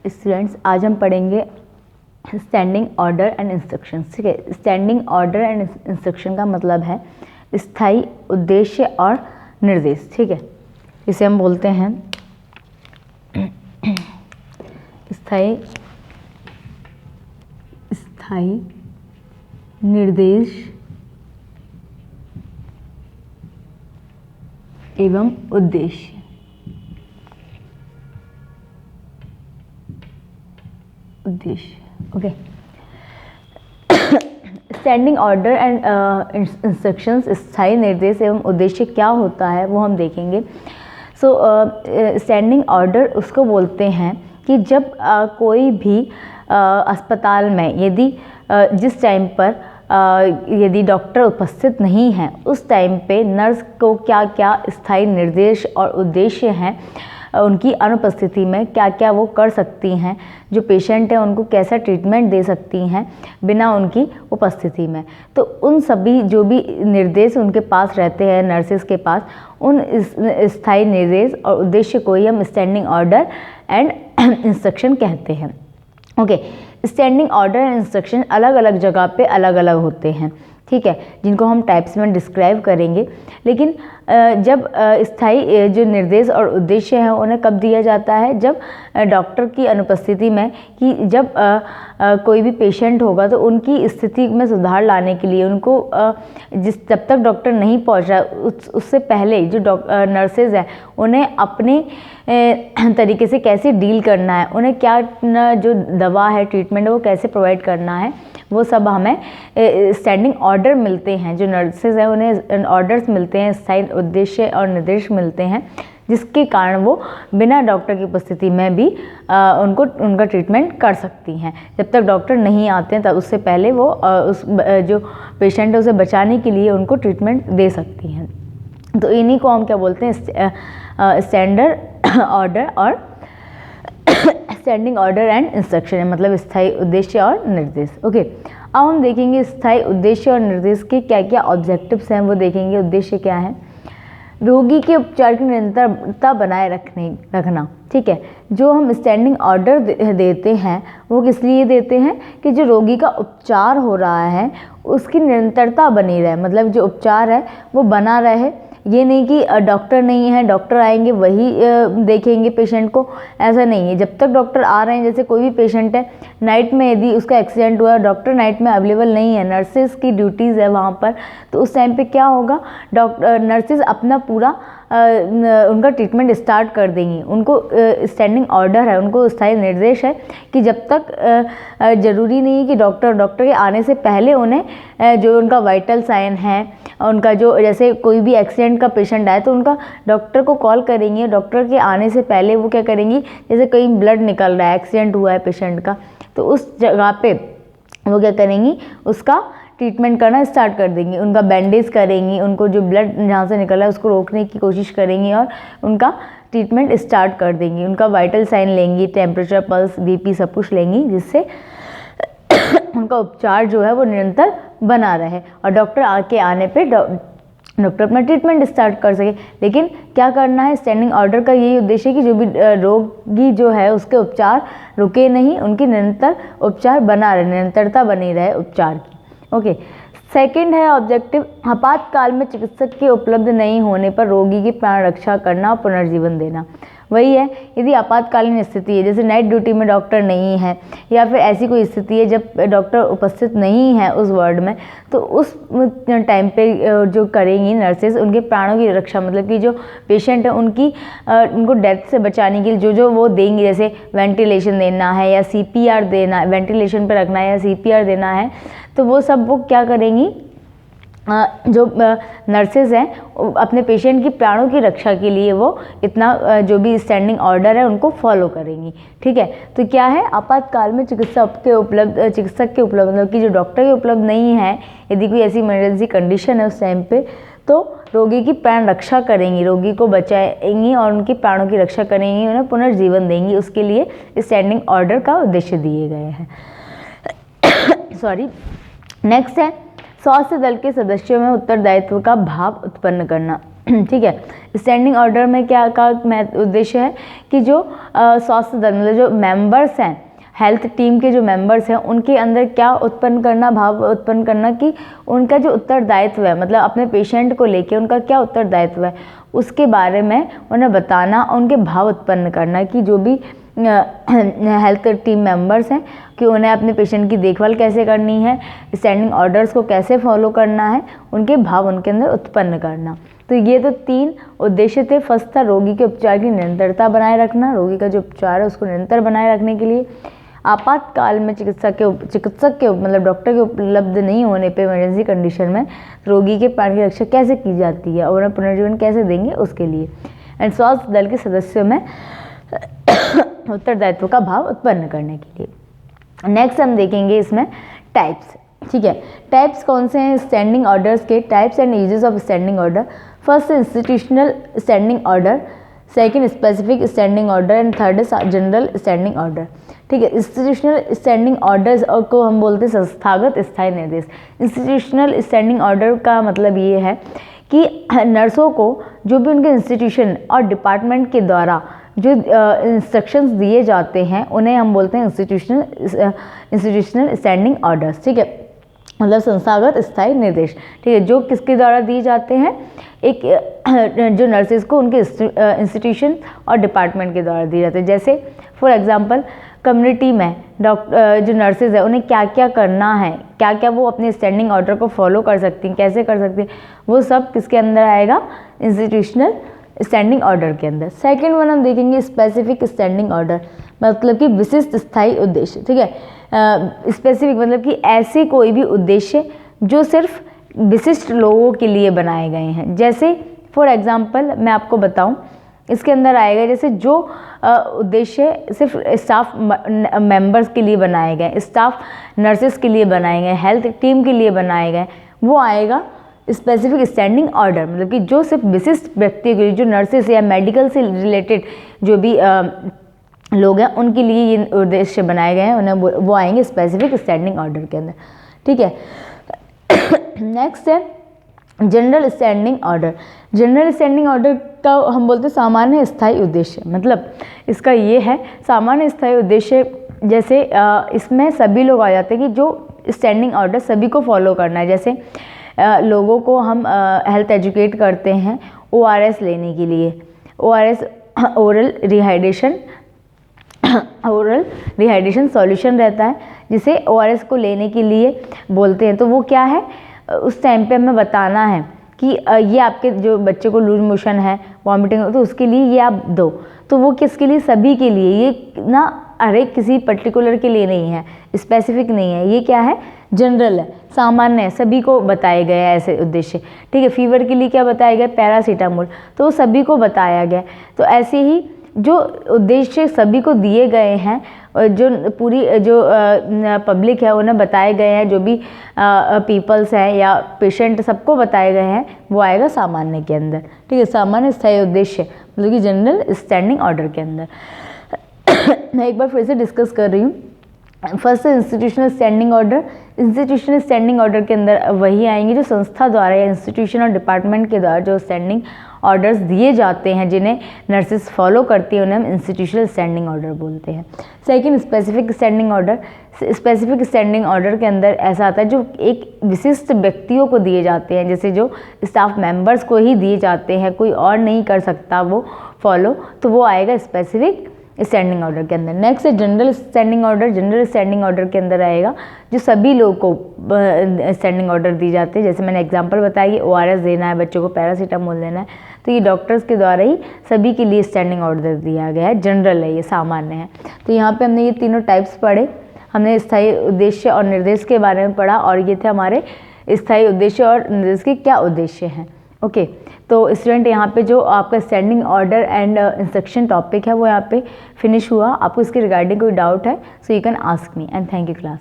Students, आज हम पढ़ेंगे स्टैंडिंग ऑर्डर एंड इंस्ट्रक्शन। ठीक है, स्टैंडिंग ऑर्डर एंड इंस्ट्रक्शन का मतलब है स्थायी उद्देश्य और निर्देश। ठीक है, इसे हम बोलते हैं स्थायी निर्देश एवं उद्देश्य। Okay, standing order and instructions, स्थायी निर्देश एवं उद्देश्य क्या होता है वो हम देखेंगे। स्टैंडिंग ऑर्डर उसको बोलते हैं कि जब कोई भी अस्पताल में यदि जिस टाइम पर यदि डॉक्टर उपस्थित नहीं है उस टाइम पे नर्स को क्या क्या स्थायी निर्देश और उद्देश्य हैं, उनकी अनुपस्थिति में क्या क्या वो कर सकती हैं, जो पेशेंट हैं उनको कैसा ट्रीटमेंट दे सकती हैं बिना उनकी उपस्थिति में। तो उन सभी जो भी निर्देश उनके पास रहते हैं नर्सेस के पास, उन स्थायी निर्देश और उद्देश्य को ही हम स्टैंडिंग ऑर्डर एंड इंस्ट्रक्शन कहते हैं। Okay, standing order and instruction अलग अलग जगह पे अलग अलग होते हैं। ठीक है, जिनको हम टाइप्स में डिस्क्राइब करेंगे। लेकिन जब स्थायी जो निर्देश और उद्देश्य हैं उन्हें कब दिया जाता है, जब डॉक्टर की अनुपस्थिति में, कि जब कोई भी पेशेंट होगा तो उनकी स्थिति में सुधार लाने के लिए उनको जब तक डॉक्टर नहीं पहुंच रहा उससे पहले जो नर्सेज हैं उन्हें अपने तरीके से कैसे डील करना है, उन्हें क्या जो दवा है, ट्रीटमेंट है, वो कैसे प्रोवाइड करना है, वो सब हमें स्टैंडिंग ऑर्डर मिलते हैं। जो नर्सेज हैं उन्हें ऑर्डर्स मिलते हैं, स्थायी उद्देश्य और निर्देश मिलते हैं, जिसके कारण वो बिना डॉक्टर की उपस्थिति में भी उनका ट्रीटमेंट कर सकती हैं। जब तक डॉक्टर नहीं आते हैं तब उससे पहले वो उस जो पेशेंट है उसे बचाने के लिए उनको ट्रीटमेंट दे सकती हैं। तो इन्हीं को हम क्या बोलते हैं, स्टैंडर्ड ऑर्डर और स्टैंडिंग ऑर्डर एंड इंस्ट्रक्शन, मतलब स्थायी उद्देश्य और निर्देश। ओके, अब हम देखेंगे स्थायी उद्देश्य और निर्देश के क्या क्या ऑब्जेक्टिव्स हैं, वो देखेंगे। उद्देश्य क्या है, रोगी के उपचार की निरंतरता बनाए रखना। ठीक है, जो हम स्टैंडिंग ऑर्डर देते हैं वो किस लिए देते हैं कि जो रोगी का उपचार हो रहा है उसकी निरंतरता बनी रहे, मतलब जो उपचार है वो बना रहे। ये नहीं कि डॉक्टर नहीं है, डॉक्टर आएंगे वही देखेंगे पेशेंट को, ऐसा नहीं है। जब तक डॉक्टर आ रहे हैं, जैसे कोई भी पेशेंट है नाइट में यदि उसका एक्सीडेंट हुआ, डॉक्टर नाइट में अवेलेबल नहीं है, नर्सेज की ड्यूटीज़ है वहाँ पर, तो उस टाइम पे क्या होगा, नर्सेज अपना पूरा उनका ट्रीटमेंट स्टार्ट कर देंगी। उनको स्टैंडिंग ऑर्डर है, उनको स्थायी निर्देश है कि जब तक ज़रूरी नहीं है कि डॉक्टर के आने से पहले उन्हें जो उनका वाइटल साइन है, उनका जो जैसे कोई भी एक्सीडेंट का पेशेंट आए तो उनका डॉक्टर को कॉल करेंगे। डॉक्टर के आने से पहले वो क्या करेंगी, जैसे कहीं ब्लड निकल रहा है, एक्सीडेंट हुआ है पेशेंट का, तो उस जगह पे वो क्या करेंगी, उसका ट्रीटमेंट करना स्टार्ट कर देंगी। उनका बैंडेज करेंगी, उनको जो ब्लड जहाँ से निकला है उसको रोकने की कोशिश करेंगी और उनका ट्रीटमेंट स्टार्ट कर देंगी। उनका वाइटल साइन लेंगी, टेम्परेचर, पल्स, बीपी सब कुछ लेंगी, जिससे उनका उपचार जो है वो निरंतर बना रहे और डॉक्टर आने पे डॉक्टर अपना ट्रीटमेंट स्टार्ट कर सके। लेकिन क्या करना है, स्टैंडिंग ऑर्डर का यही उद्देश्य है कि जो भी रोगी जो है उसके उपचार रुके नहीं, उनकी निरंतर उपचार बना रहे, निरंतरता बनी रहे उपचार की। ओके, सेकंड है ऑब्जेक्टिव, आपातकाल में चिकित्सक के उपलब्ध नहीं होने पर रोगी की प्राण रक्षा करना और पुनर्जीवन देना। वही है, यदि आपातकालीन स्थिति है, जैसे नाइट ड्यूटी में डॉक्टर नहीं है या फिर ऐसी कोई स्थिति है जब डॉक्टर उपस्थित नहीं है उस वार्ड में, तो उस टाइम पे जो करेंगी नर्सेज उनके प्राणों की रक्षा, मतलब कि जो पेशेंट है उनको डेथ से बचाने के लिए जो वो देंगी, जैसे वेंटिलेशन देना है या CPR देना, वेंटिलेशन पे रखना है या CPR देना है, तो वो सब वो क्या करेंगी, जो नर्सेज हैं अपने पेशेंट की प्राणों की रक्षा के लिए वो इतना जो भी स्टैंडिंग ऑर्डर है उनको फॉलो करेंगी। ठीक है, तो क्या है, आपातकाल में चिकित्सक के उपलब्ध मतलब कि जो डॉक्टर के उपलब्ध नहीं है, यदि कोई ऐसी इमरजेंसी कंडीशन है उस टाइम पे, तो रोगी की प्राण रक्षा करेंगी, रोगी को बचाएंगी और उनकी प्राणों की रक्षा करेंगी, उन्हें पुनर्जीवन देंगी। उसके लिए स्टैंडिंग ऑर्डर का उद्देश्य दिए गए हैं। नेक्स्ट है स्वास्थ्य दल के सदस्यों में उत्तरदायित्व का भाव उत्पन्न करना। ठीक है, स्टैंडिंग ऑर्डर में क्या का उद्देश्य है कि जो स्वास्थ्य दल मतलब जो मेंबर्स हैं, हेल्थ टीम के जो मेंबर्स हैं, उनके अंदर क्या उत्पन्न करना, भाव उत्पन्न करना कि उनका जो उत्तरदायित्व है, मतलब अपने पेशेंट को लेके उनका क्या उत्तरदायित्व है उसके बारे में उन्हें बताना, उनके भाव उत्पन्न करना कि जो भी हेल्थ टीम मेंबर्स हैं कि उन्हें अपने पेशेंट की देखभाल कैसे करनी है, स्टैंडिंग ऑर्डर्स को कैसे फॉलो करना है, उनके भाव उनके अंदर उत्पन्न करना। तो ये तो 3 उद्देश्य थे। फर्स्ट था रोगी के उपचार की निरंतरता बनाए रखना, रोगी का जो उपचार है उसको निरंतर बनाए रखने के लिए आपातकाल में चिकित्सक के मतलब डॉक्टर के उपलब्ध नहीं होने पे इमरजेंसी कंडीशन में रोगी के प्राण की रक्षा कैसे की जाती है और उन्हें पुनर्जीवन कैसे देंगे उसके लिए। एंड स्वास्थ्य दल के सदस्यों में उत्तरदायित्व का भाव उत्पन्न करने के लिए। नेक्स्ट हम देखेंगे इसमें टाइप्स, ठीक है। टाइप्स कौन से हैं स्टैंडिंग ऑर्डर्स के? Types and uses of standing order. First institutional standing order, second specific standing order and third general standing order, ठीक है। इंस्टीट्यूशनल स्टैंडिंग ऑर्डर्स को हम बोलते हैं संस्थागत स्थायी निर्देश। इंस्टीट्यूशनल स्टैंडिंग ऑर्डर का मतलब ये है कि नर्सों को जो भी उनके इंस्टीट्यूशन और डिपार्टमेंट के द्वारा जो इंस्ट्रक्शंस दिए जाते हैं उन्हें हम बोलते हैं इंस्टीट्यूशनल स्टैंडिंग ऑर्डर्स, ठीक है, मतलब संस्थागत स्थायी निर्देश, ठीक है, जो किसके द्वारा दिए जाते हैं, एक जो नर्सेज को उनके इंस्टीट्यूशन और डिपार्टमेंट के द्वारा दिए जाते हैं। जैसे फॉर एग्जांपल कम्युनिटी में डॉक्टर जो नर्सेज है उन्हें क्या क्या करना है, क्या क्या वो अपने स्टैंडिंग ऑर्डर को फॉलो कर सकती हैं, कैसे कर सकती हैं, वो सब किसके अंदर आएगा, इंस्टीट्यूशनल स्टैंडिंग ऑर्डर के अंदर। सेकंड वन हम देखेंगे स्पेसिफिक स्टैंडिंग ऑर्डर, मतलब कि विशिष्ट स्थायी उद्देश्य, ठीक है। स्पेसिफिक मतलब कि ऐसे कोई भी उद्देश्य जो सिर्फ विशिष्ट लोगों के लिए बनाए गए हैं। जैसे फॉर एग्जांपल मैं आपको बताऊं, इसके अंदर आएगा जैसे जो उद्देश्य सिर्फ स्टाफ मेंबर्स के लिए बनाए गए, स्टाफ नर्सेस के लिए बनाए गए, हेल्थ टीम के लिए बनाए गए, वो आएगा स्पेसिफिक स्टैंडिंग ऑर्डर, मतलब कि जो सिर्फ विशिष्ट व्यक्ति के लिए, जो नर्सेस या मेडिकल से रिलेटेड जो भी लोग हैं उनके लिए ये उद्देश्य बनाए गए हैं, उन्हें वो आएंगे स्पेसिफिक स्टैंडिंग ऑर्डर के अंदर, ठीक है। नेक्स्ट है general standing order. General standing order का हम बोलते हैं सामान्य स्थायी उद्देश्य, मतलब इसका ये है सामान्य स्थायी उद्देश्य, जैसे इसमें सभी लोग आ जाते हैं कि जो स्टैंडिंग ऑर्डर सभी को फॉलो करना है। जैसे लोगों को हम हेल्थ एजुकेट करते हैं ORS लेने के लिए, ORS ओरल रिहाइड्रेशन सॉल्यूशन रहता है जिसे ORS को लेने के लिए बोलते हैं। तो वो क्या है, उस टाइम पे हमें बताना है कि ये आपके जो बच्चे को लूज मोशन है, वॉमिटिंग, तो उसके लिए ये आप दो। तो वो किसके लिए, सभी के लिए, ये ना हर एक किसी पर्टिकुलर के लिए नहीं है, स्पेसिफिक नहीं है, ये क्या है, जनरल है, सामान्य है, सभी को बताए गए हैं ऐसे उद्देश्य, ठीक है। फीवर के लिए क्या बताया गया, पैरासीटामोल, तो वो सभी को बताया गया। तो ऐसे ही जो उद्देश्य सभी को दिए गए हैं और जो पूरी जो पब्लिक है उन्हें बताए गए हैं, जो भी पीपल्स हैं या पेशेंट सबको बताए गए हैं, वो आएगा सामान्य के अंदर, ठीक है, सामान्य स्थायी उद्देश्य मतलब कि जनरल स्टैंडिंग ऑर्डर के अंदर। मैं एक बार फिर से डिस्कस कर रही हूँ। फर्स्ट है institutional standing order. Institutional standing order के अंदर वही आएंगे जो संस्था द्वारा या इंस्टीट्यूशन और डिपार्टमेंट के द्वारा जो स्टैंडिंग ऑर्डर्स दिए जाते हैं जिन्हें नर्सेस फॉलो करती हैं, उन्हें हम इंस्टीट्यूशनल स्टैंडिंग ऑर्डर बोलते हैं। Second specific standing order. Specific standing order के अंदर ऐसा आता है जो एक विशिष्ट व्यक्तियों को दिए जाते हैं, जैसे जो स्टाफ मेंबर्स को ही दिए जाते हैं, कोई और नहीं कर सकता वो फॉलो, तो वो आएगा स्पेसिफिक स्टैंडिंग ऑर्डर के अंदर। नेक्स्ट है general standing order. General standing order के अंदर आएगा जो सभी लोगों को स्टैंडिंग ऑर्डर दी जाती है। जैसे मैंने एग्जांपल बताया कि ORS देना है, बच्चों को पैरासीटामोल देना है, तो ये डॉक्टर्स के द्वारा ही सभी के लिए स्टैंडिंग ऑर्डर दिया गया है, जनरल है, ये सामान्य है। तो यहाँ पे हमने ये तीनों टाइप्स पढ़े, हमने स्थायी उद्देश्य और निर्देश के बारे में पढ़ा, और ये थे हमारे स्थायी उद्देश्य और निर्देश के क्या उद्देश्य हैं। ओके, तो स्टूडेंट यहाँ पे जो आपका standing order and instruction topic है वो यहाँ पे फिनिश हुआ। आपको इसके रिगार्डिंग कोई डाउट है so you can ask me, and thank you class.